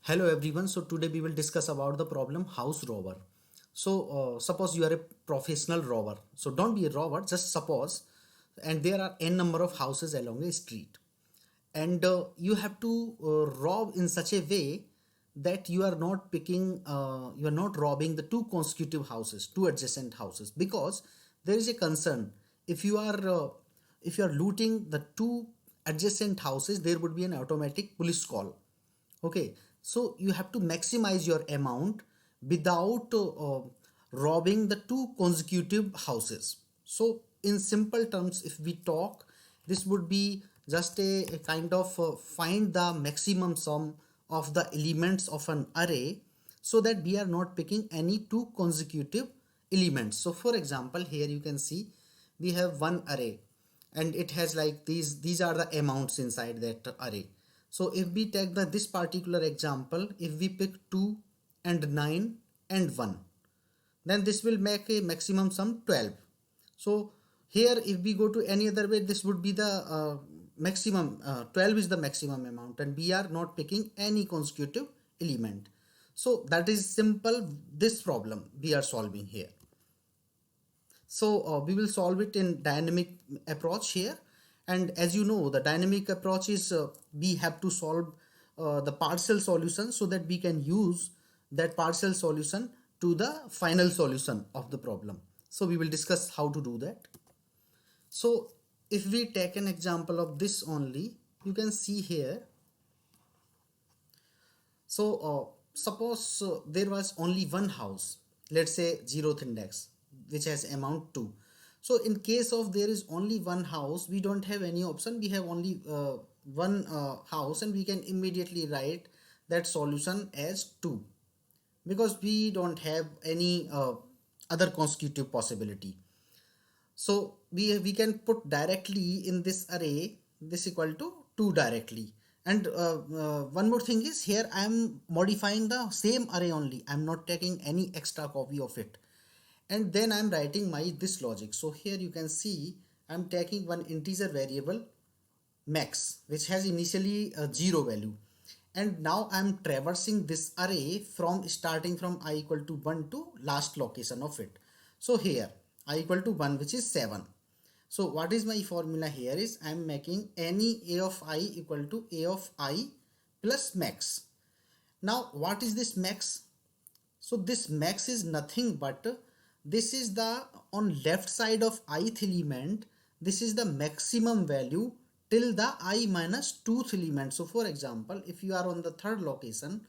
Hello everyone. So today we will discuss about the problem house robber. So suppose you are a professional robber. So don't be a robber. Just suppose, and there are n number of houses along a street, and you have to rob in such a way that you are not robbing the two consecutive houses, two adjacent houses, because there is a concern if you are looting the two adjacent houses, there would be an automatic police call. Okay, so you have to maximize your amount without robbing the two consecutive houses. So in simple terms, if we talk, this would be just a kind of find the maximum sum of the elements of an array, so that we are not picking any two consecutive elements. So for example, here you can see we have one array, and it has like these are the amounts inside that array. So if we take this particular example, if we pick 2 and 9 and 1, then this will make a maximum sum 12. So here if we go to any other way, this would be the maximum, 12 is the maximum amount, and we are not picking any consecutive element. So that is simple, this problem we are solving here. So we will solve it in dynamic approach here. And as you know, the dynamic approach is we have to solve the partial solution so that we can use that partial solution to the final solution of the problem. So we will discuss how to do that. So if we take an example of this only, you can see here. So suppose there was only one house, let's say 0th index, which has amount 2. So in case of there is only one house, we don't have any option, we have only one house, and we can immediately write that solution as 2, because we don't have any other consecutive possibility. So we can put directly in this array this equal to 2 directly. And one more thing is, here I am modifying the same array only, I am not taking any extra copy of it, and then I am writing my this logic. So here you can see I am taking one integer variable max, which has initially a 0 value, and now I am traversing this array from starting from I equal to 1 to last location of it. So here I equal to 1, which is 7. So what is my formula here is I am making any a of I equal to a of I plus max. Now what is this max? So this max is nothing but this is the on left side of ith element, this is the maximum value till the I minus 2th element. So for example, if you are on the third location,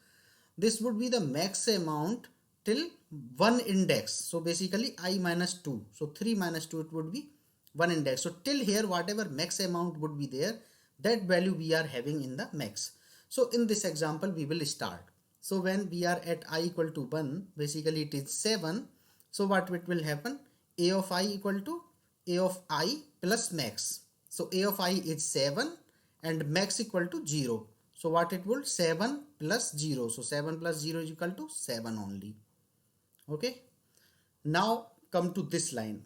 this would be the max amount till one index. So basically I minus 2. So 3 minus 2, it would be one index. So till here whatever max amount would be there, that value we are having in the max. So in this example we will start. So when we are at I equal to 1, basically it is 7. So what it will happen? A of I equal to a of I plus max. So a of I is 7 and max equal to 0. So what it would? 7 plus 0. So 7 plus 0 is equal to 7 only. Okay. Now come to this line.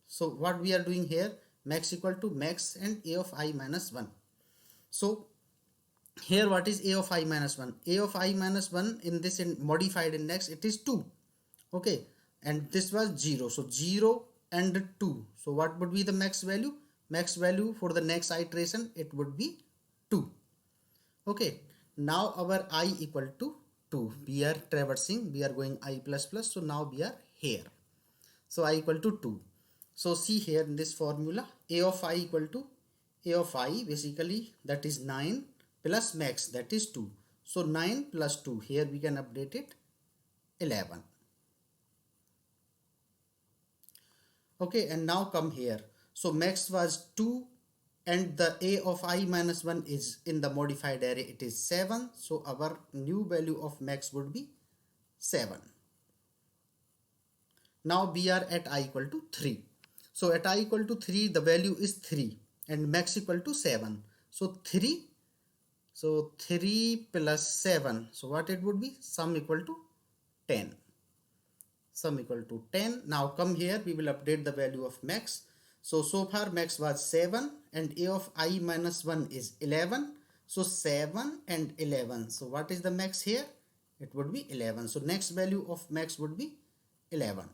So what we are doing here? Max equal to max and a of I minus 1. So here what is a of I minus 1? A of I minus 1 in this modified index, it is 2. Okay. And this was 0. So 0 and 2. So what would be the max value? Max value for the next iteration, it would be 2. Okay. Now our I equal to 2. We are traversing. We are going I plus plus. So now we are here. So I equal to 2. So see here in this formula, a of I equal to a of I, basically that is 9 plus max, that is 2. So 9 plus 2, here we can update it, 11. Okay, and now come here. So max was 2 and the a of I minus 1 is in the modified array, it is 7. So our new value of max would be 7. Now we are at I equal to 3. So at I equal to 3, the value is 3 and max equal to 7. So 3. So 3 plus 7. So what it would be? Sum equal to 10. Sum equal to 10. Now come here, we will update the value of max. So far max was 7 and a of I minus 1 is 11. So 7 and 11. So what is the max here? It would be 11. So next value of max would be 11.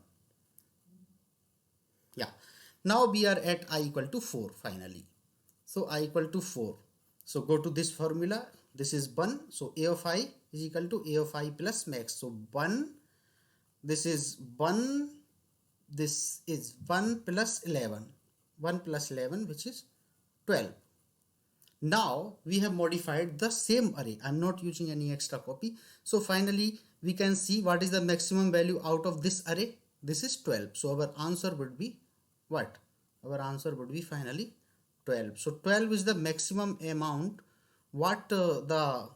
Yeah. Now we are at I equal to 4 finally. So I equal to 4. So go to this formula. This is 1. So A of I is equal to A of I plus max. So 1. This is 1. This is 1 plus 11. 1 plus 11, which is 12. Now we have modified the same array. I'm not using any extra copy. So finally we can see what is the maximum value out of this array. This is 12. So our answer would be what? Our answer would be finally 12. So 12 is the maximum amount what the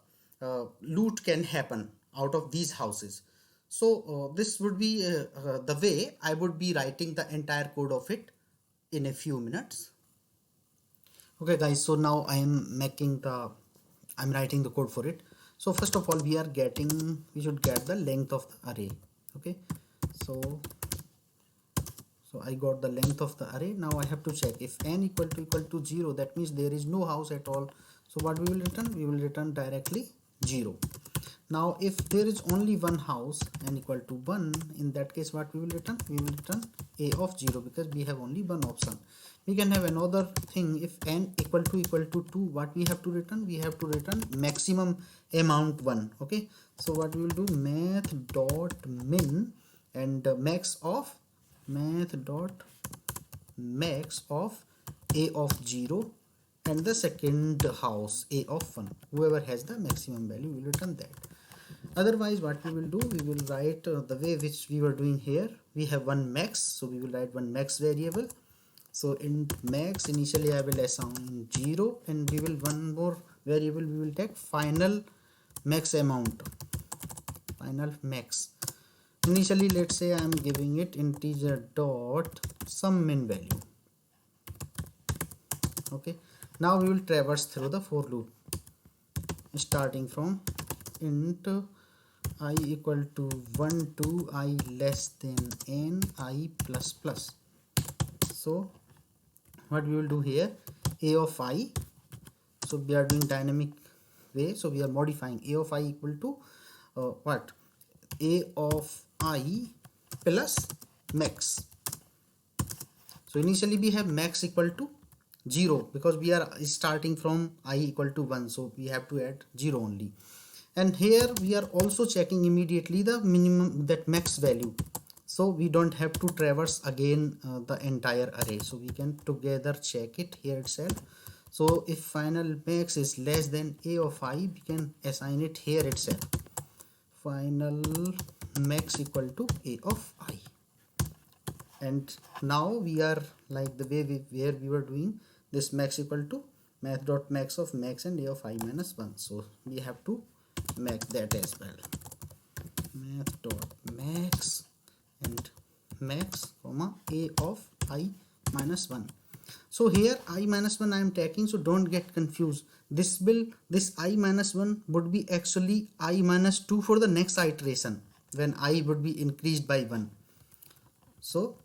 loot can happen out of these houses. So this would be the way I would be writing the entire code of it in a few minutes. Okay guys, so now I'm writing the code for it. So first of all we should get the length of the array. Okay, so I got the length of the array. Now I have to check if n equal to 0, that means there is no house at all. So what we will return? We will return directly 0. Now if there is only one house, n equal to 1, in that case what we will return? We will return a of 0 because we have only one option. We can have another thing. If n equal to 2, what we have to return? We have to return maximum amount 1. Okay, so what we will do? Math dot min and max of a of 0 and the second house a of 1. Whoever has the maximum value will return that. Otherwise what we will do? We will write the way which we were doing here. We have one max, so we will write one max variable. So in max, initially I will assign 0 and we will one more variable we will take final max amount, final max. Initially let's say I am giving it integer dot sum min value. Okay, now we will traverse through the for loop starting from int I equal to 1 to I less than n I plus plus. So what we will do here? A of I, so we are doing dynamic way, so we are modifying a of I equal to what? A of I plus max. So initially we have max equal to 0 because we are starting from I equal to 1, so we have to add 0 only. And here we are also checking immediately the minimum, that max value, so we don't have to traverse again the entire array, so we can together check it here itself. So if final max is less than a of I, we can assign it here itself, final max equal to a of I. And now we are like the way where we were doing this max equal to math dot max of max and a of I minus 1, so we have to make that as well. Math dot max and max comma a of I minus 1. So here I minus 1 I am taking, so don't get confused. This I minus 1 would be actually I minus 2 for the next iteration when I would be increased by 1. So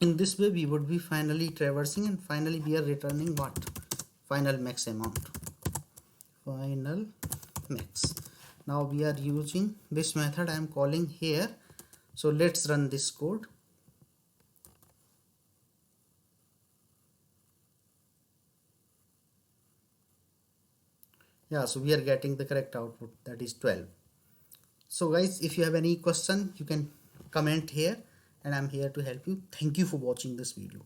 in this way we would be finally traversing and finally we are returning what? Final max amount, final max. Now we are using this method I am calling here. So let's run this code. Yeah, so we are getting the correct output, that is 12. So guys, if you have any question you can comment here and I'm here to help you. Thank you for watching this video.